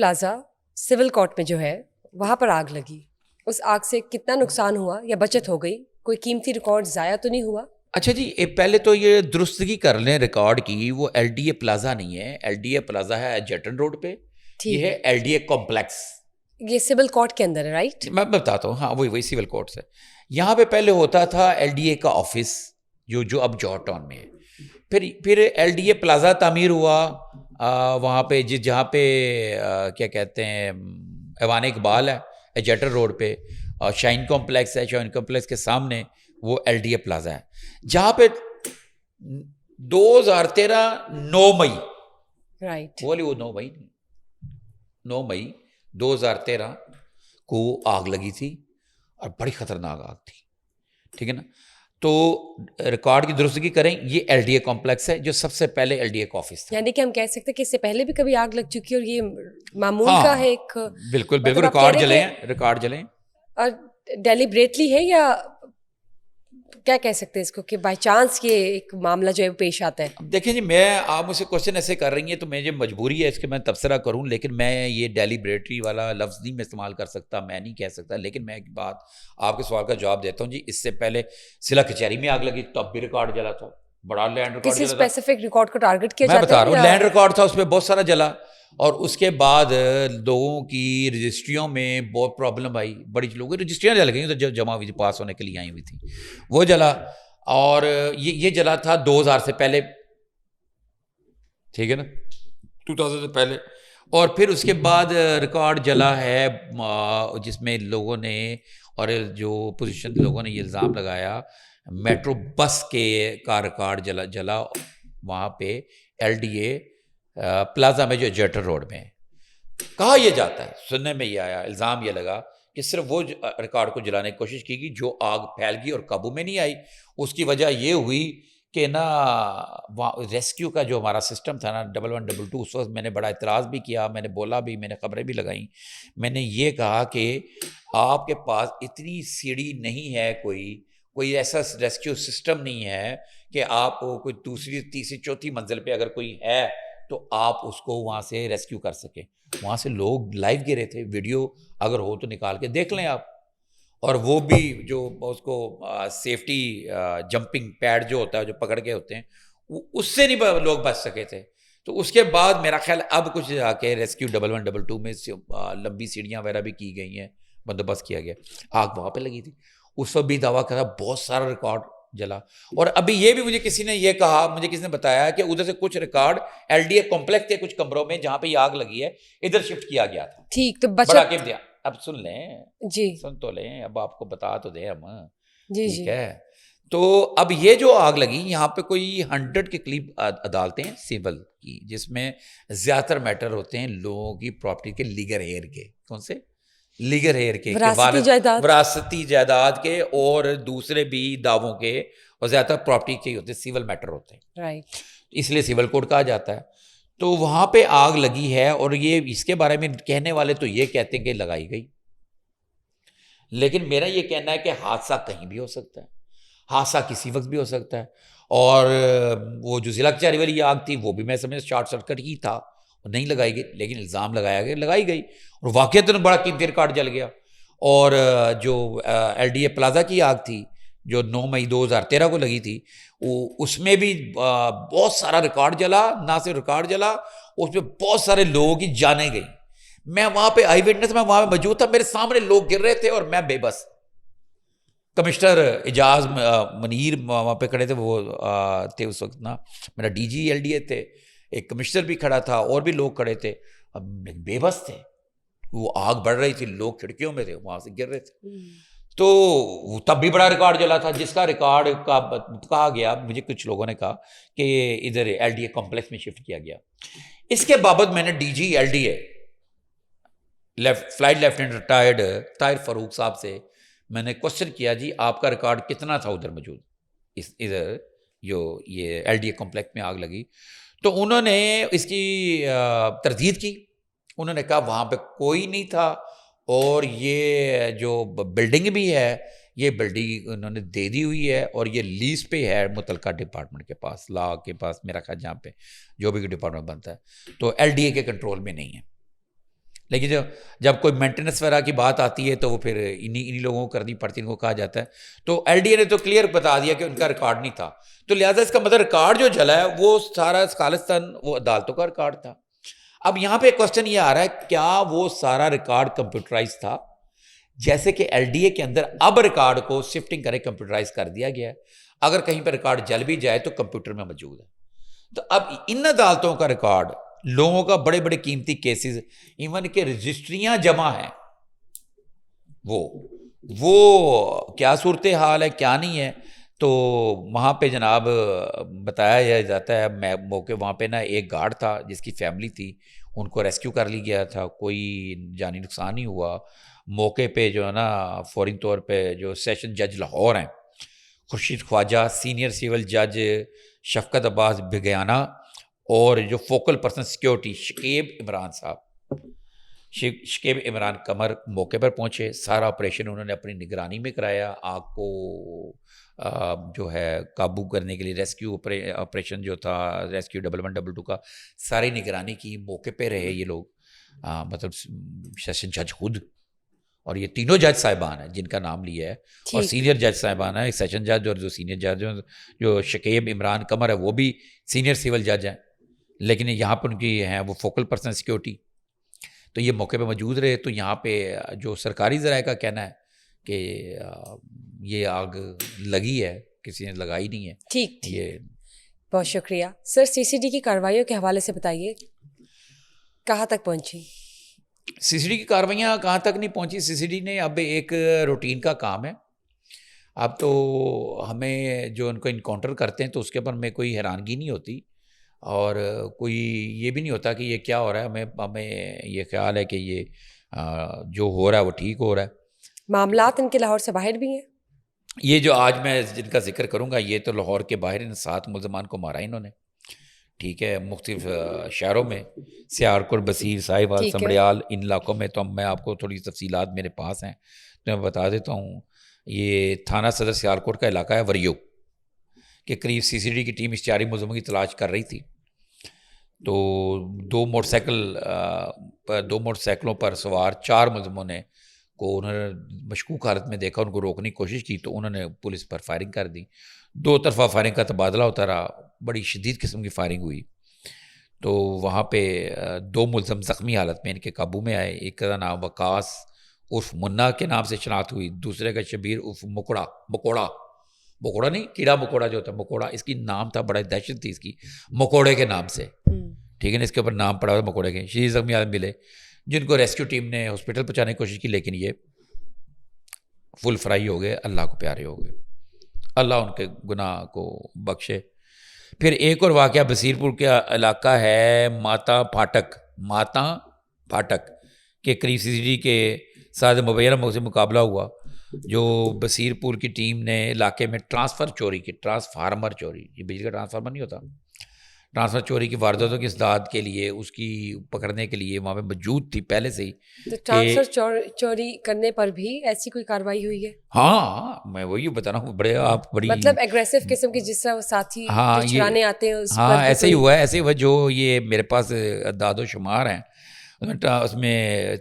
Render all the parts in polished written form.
Plaza civil court میں جو ہے وہاں پر آگ لگی, اس آگ سے کتنا نقصان ہوا یا بچت ہو گئی؟ کوئی قیمتی ریکارڈ ضائع تو نہیں ہوا؟ اچھا جی, پہلے تو یہ درستگی کر لیں ریکارڈ کی, وہ ایل ڈی اے پلازا نہیں ہے, ایل ڈی اے پلازا ہے جیٹن روڈ پہ, یہ ہے ایل ڈی اے کمپلیکس, یہ سول کورٹ کے اندر ہے, رائٹ؟ میں بتاتا ہوں, ہاں وہی سول کورٹ سے. یہاں پہ پہلے ہوتا تھا ایل ڈی اے کا آفس جو اب جوہر ٹاؤن میں ہے. پھر ایل ڈی اے پلازا تعمیر ہوا وہاں پہ جہاں پہ کیا کہتے ہیں ایوان اقبال ہے جیٹر روڈ پہ, اور شائن کمپلیکس ہے, شائن کمپلیکس کے سامنے وہ ایل ڈی اے پلازا ہے, جہاں پہ 2013 9 مئی, رائٹ, بولی وہ 9 مئی نہیں, 9 مئی 2013 کو آگ لگی تھی, اور بڑی خطرناک آگ تھی, ٹھیک ہے نا. تو ریکارڈ کی درستگی کریں, یہ ایل ڈی اے کمپلیکس ہے جو سب سے پہلے ایل ڈی اے کا آفس تھا. یعنی کہ ہم کہہ سکتے ہیں کہ اس سے پہلے بھی کبھی آگ لگ چکی اور یہ معمول کا ہے ایک, بالکل ریکارڈ جلے ہیں, ریکارڈ جلیں. اور ڈیلیبریٹلی ہے یا کیا کہہ سکتے ہیں اس کو کہ بائی چانس یہ ایک معاملہ جو ہے پیش آتا ہے؟ دیکھیں جی, آپ مجھ سے کوشچن ایسے کر رہی ہیں تو مجھے مجبوری ہے اس کے میں تبصرہ کروں, لیکن میں یہ ڈیلیبریٹری والا لفظ نہیں میں استعمال کر سکتا, میں نہیں کہہ سکتا. لیکن میں ایک بات آپ کے سوال کا جواب دیتا ہوں جی. اس سے پہلے ضلع کچہری میں آگ لگی تب بھی ریکارڈ جلا تھا, بڑا لینڈ ریکارڈ کسی جلا تھا. اسپیسیفک ریکارڈ کو ٹارگٹ کیا میں جاتا ہے؟ بتا رہا ہوں لینڈ ریکارڈ تھا, اس پہ بہت سارا جلا, اور اس کے بعد لوگوں کی رجسٹریوں میں بہت پرابلم آئی, بڑی لوگوں کی رجسٹریاں جل گئیں جو جمع ہوئی تھی, پاس ہونے کے لیے آئی ہوئی تھی, وہ جلا. اور یہ جلا تھا 2000 سے پہلے, ٹھیک ہے نا, 2000 سے پہلے. اور پھر اس کے بعد ریکارڈ جلا ہے جس میں لوگوں نے, اور جو پوزیشن لوگوں نے یہ الزام لگایا, میٹرو بس کا ریکارڈ جلا وہاں پہ ایل ڈی اے پلازا میں جو جیٹر روڈ میں. کہا یہ جاتا ہے, سننے میں یہ آیا, الزام یہ لگا کہ صرف وہ ریکارڈ کو جلانے کی کوشش کی گئی جو آگ پھیل گئی اور قابو میں نہیں آئی. اس کی وجہ یہ ہوئی کہ نا ریسکیو کا جو ہمارا سسٹم تھا نا 1122, اس وقت میں نے بڑا اعتراض بھی کیا, میں نے بولا بھی, میں نے خبریں بھی لگائیں. میں نے یہ کہا کہ آپ کے پاس اتنی سیڑھی نہیں ہے, کوئی ایسا ریسکیو سسٹم نہیں ہے کہ آپ کوئی دوسری تیسری چوتھی منزل پہ اگر کوئی ہے تو آپ اس کو وہاں سے ریسکیو کر سکیں. وہاں سے لوگ لائیو گرے تھے, ویڈیو اگر ہو تو نکال کے دیکھ لیں آپ. اور وہ بھی جو اس کو سیفٹی جمپنگ پیڈ جو ہوتا ہے جو پکڑ کے ہوتے ہیں, اس سے نہیں لوگ بچ سکے تھے. تو اس کے بعد میرا خیال اب کچھ جا کے ریسکیو 1122 میں لمبی سیڑھیاں وغیرہ بھی کی گئی ہیں, بندوبست کیا گیا. آگ وہاں پہ لگی تھی, اس وقت بھی دعویٰ کرا بہت سارا ریکارڈ جلا. اور ابھی یہ بھی مجھے کسی نے یہ کہا, مجھے کسی نے بتایا کہ ادھر سے کچھ record L D A complex کے کچھ کمروں میں جہاں پہ یہ آگ لگی ہے ادھر شفٹ کیا گیا تھا. ٹھیک, تو بڑا قیمت دیا. اب سن لیں جی, سن تو لیں, اب آپ کو بتا تو دیں ہم, جی ٹھیک ہے. تو اب یہ جو آگ لگی یہاں پہ کوئی 100 کے قریب عدالتیں ہیں سول کی, جس میں زیادہ تر میٹر ہوتے ہیں لوگوں کی پراپرٹی کے لیگل ہیئر کے. کون سے لیگل ہیئر کے, وراثتی جائیداد کے, اور دوسرے بھی دعووں کے, اور زیادہ تر پراپرٹی کے ہوتے ہیں, سیول میٹر ہوتے ہیں, رائٹ, اس لیے سیول کوڈ کہا جاتا ہے. تو وہاں پہ آگ لگی ہے, اور یہ اس کے بارے میں کہنے والے تو یہ کہتے ہیں کہ لگائی گئی, لیکن میرا یہ کہنا ہے کہ حادثہ کہیں بھی ہو سکتا ہے, حادثہ کسی وقت بھی ہو سکتا ہے. اور وہ جو ضلع کچہری والی آگ تھی وہ بھی میں سمجھ شارٹ سرکٹ ہی تھا, نہیں لگائی گئی, لیکن الزام لگایا گیا لگائی گئی, اور واقعتاً بڑا قیمتی ریکارڈ جل گیا. اور جو ایل ڈی اے پلازا کی آگ تھی جو 9 مئی 2013 کو لگی تھی, اس میں بھی بہت سارا ریکارڈ جلا. نہ صرف ریکارڈ جلا, اس میں بہت سارے لوگوں کی جانیں گئی. میں وہاں پہ آئی وٹنس, میں وہاں پہ موجود تھا, میرے سامنے لوگ گر رہے تھے اور میں بے بس. کمشنر اعجاز منیر وہاں پہ کھڑے تھے, وہ تھے اس وقت نا میرا D G L D A تھے, ایک کمشنر بھی کھڑا تھا, اور بھی لوگ کھڑے تھے. اب بے بس تھے, وہ آگ بڑھ رہی تھی, لوگ کھڑکیوں میں تھے, وہاں سے گر رہے تھے. تو تب بھی بڑا ریکارڈ جلا تھا, جس کا ریکارڈ کا کہا گیا, مجھے کچھ لوگوں نے کہا کہ ادھر ایل ڈی اے کمپلیکس میں شفٹ کیا گیا. اس کے بابت میں نے D G L D A flight lieutenant retired Tahir Farooq sahib سے میں نے کوشچن کیا, جی آپ کا ریکارڈ کتنا تھا ادھر موجود, ادھر جو یہ ایل ڈی اے کمپلیکس میں آگ لگی. تو انہوں نے اس کی تردید کی. انہوں نے کہا وہاں پہ کوئی نہیں تھا, اور یہ جو بلڈنگ بھی ہے یہ بلڈنگ انہوں نے دے دی ہوئی ہے, اور یہ لیز پہ ہے متعلقہ ڈپارٹمنٹ کے پاس, لا کے پاس, میرا خیال جہاں پہ جو بھی ڈپارٹمنٹ بنتا ہے, تو ایل ڈی اے کے کنٹرول میں نہیں ہے. لیکن جب کوئی مینٹیننس وغیرہ کی بات آتی ہے تو وہ پھر انہی لوگوں کو کرنی پڑتی ہے، ان کو کہا جاتا ہے. تو ایل ڈی اے نے تو کلیئر بتا دیا کہ ان کا ریکارڈ نہیں تھا، تو لہٰذا اس کا مطلب ریکارڈ جو جلا ہے وہ سارا خالصتاً وہ عدالتوں کا ریکارڈ تھا. اب یہاں پہ کوشچن یہ آ رہا ہے کیا وہ سارا ریکارڈ کمپیوٹرائز تھا؟ جیسے کہ ایل ڈی اے کے اندر اب ریکارڈ کو شفٹنگ کرے کمپیوٹرائز کر دیا گیا ہے، اگر کہیں پہ ریکارڈ جل بھی جائے تو کمپیوٹر میں موجود ہے. تو اب ان عدالتوں کا ریکارڈ لوگوں کا بڑے بڑے قیمتی کیسز، ایون کہ رجسٹریاں جمع ہیں، وہ کیا صورتحال ہے کیا نہیں ہے. تو وہاں پہ جناب بتایا جاتا ہے موقع وہاں پہ نا ایک گارڈ تھا جس کی فیملی تھی، ان کو ریسکیو کر لی گیا تھا، کوئی جانی نقصان نہیں ہوا. موقع پہ جو ہے نا فوری طور پہ جو سیشن جج لاہور ہیں خورشید خواجہ، سینئر سول جج شفقت عباس بگیانہ، اور جو فوکل پرسن سیکیورٹی شکیب عمران صاحب، شکیب عمران قمر موقع پر پہنچے. سارا آپریشن انہوں نے اپنی نگرانی میں کرایا. آگ کو جو ہے قابو کرنے کے لیے ریسکیو آپریشن جو تھا ریسکیو 1112 کا ساری نگرانی کی. موقع پہ رہے یہ لوگ، مطلب سیشن جج خود، اور یہ تینوں جج صاحبان ہیں جن کا نام لیا ہے، اور سینئر جج صاحبان ہیں، سیشن جج اور جو سینئر جج جو شکیب عمران قمر ہے وہ بھی سینئر سول جج ہیں، لیکن یہاں پہ ان کی ہیں وہ فوکل پرسن سیکیورٹی. تو یہ موقع پہ موجود رہے. تو یہاں پہ جو سرکاری ذرائع کا کہنا ہے کہ یہ آگ لگی ہے، کسی نے لگائی نہیں ہے. ٹھیک، یہ بہت شکریہ سر. سی سی ڈی کی کارروائیوں کے حوالے سے بتائیے کہاں تک پہنچی؟ سی سی ڈی کی کارروائیاں کہاں تک نہیں پہنچی. سی سی ڈی نے اب ایک روٹین کا کام ہے. اب تو ہمیں جو ان کو انکاؤنٹر کرتے ہیں تو اس کے اوپر ہمیں کوئی حیرانگی نہیں ہوتی، اور کوئی یہ بھی نہیں ہوتا کہ یہ کیا ہو رہا ہے. ہمیں یہ خیال ہے کہ یہ جو ہو رہا ہے وہ ٹھیک ہو رہا ہے. معاملات ان کے لاہور سے باہر بھی ہیں؟ یہ جو آج میں جن کا ذکر کروں گا یہ تو لاہور کے باہر ان 7 ملزمان کو مارا انہوں نے، ٹھیک ہے، مختلف شہروں میں، سیالکوٹ، بصیر، ساہیوال، سمڑیال، ان علاقوں میں. تو میں آپ کو تھوڑی تفصیلات میرے پاس ہیں تو میں بتا دیتا ہوں. یہ تھانہ صدر سیالکوٹ کا علاقہ ہے وریو کے قریب. سی سی ڈی کی ٹیم اشتہاری ملزموں کی تلاش کر رہی تھی. تو 2 موٹر سائیکلوں پر سوار 4 ملزموں نے کو انہوں نے مشکوک حالت میں دیکھا، ان کو روکنے کی کوشش کی تو انہوں نے پولیس پر فائرنگ کر دی. 2 طرفہ فائرنگ کا تبادلہ ہوتا رہا، بڑی شدید قسم کی فائرنگ ہوئی. تو وہاں پہ 2 ملزم زخمی حالت میں ان کے قابو میں آئے. ایک کا نام وقاص عرف منا کے نام سے شناخت ہوئی، دوسرے کا شبیر عرف مکوڑا نہیں، کیڑا مکوڑا جو ہوتا ہے مکوڑا، اس کی نام تھا، بڑا دہشت تھی اس کی، مکوڑے کے نام سے، ٹھیک ہے نا، اس کے اوپر نام پڑا ہوا مکوڑے کے. شدید زخمی حالت ملے جن کو ریسکیو ٹیم نے ہاسپٹل پہنچانے کی کوشش کی، لیکن یہ فل فرائی ہو گئے، اللہ کو پیارے ہو گئے. اللہ ان کے گناہ کو بخشے. پھر ایک اور واقعہ بصیر پور کا علاقہ ہے ماتا پھاٹک کے قریب سی سی ڈی کے ساتھ مبینہ سے مقابلہ ہوا. جو بصیر پور کی ٹیم نے علاقے میں ٹرانسفارمر چوری، یہ بجلی کا ٹرانسفارمر نہیں ہوتا، ٹرانسفر چوری کی وارداتوں کی اصلاح کے لیے اس کی پکڑنے کے لیے وہاں پہ موجود تھی پہلے سے ہی. تو ٹرانسفر چوری کرنے پر بھی ایسی کوئی کارروائی ہوئی ہے؟ ہاں میں وہی بتا رہا ہوں، بڑی مطلب ایگریسو قسم کی جس طرح وہ ساتھی چھڑانے آتے ہیں. ہاں ایسے ہی ہوا جو یہ میرے پاس اعداد و شمار ہیں اس میں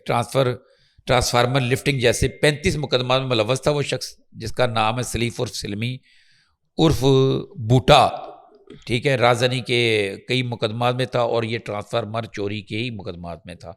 ٹرانسفارمر لفٹنگ جیسے 35 مقدمات میں ملوث تھا وہ شخص جس کا نام ہے سلیف عرف سلمی عرف بوٹا، ٹھیک ہے، رازنی کے کئی مقدمات میں تھا اور یہ ٹرانسفارمر چوری کے ہی مقدمات میں تھا.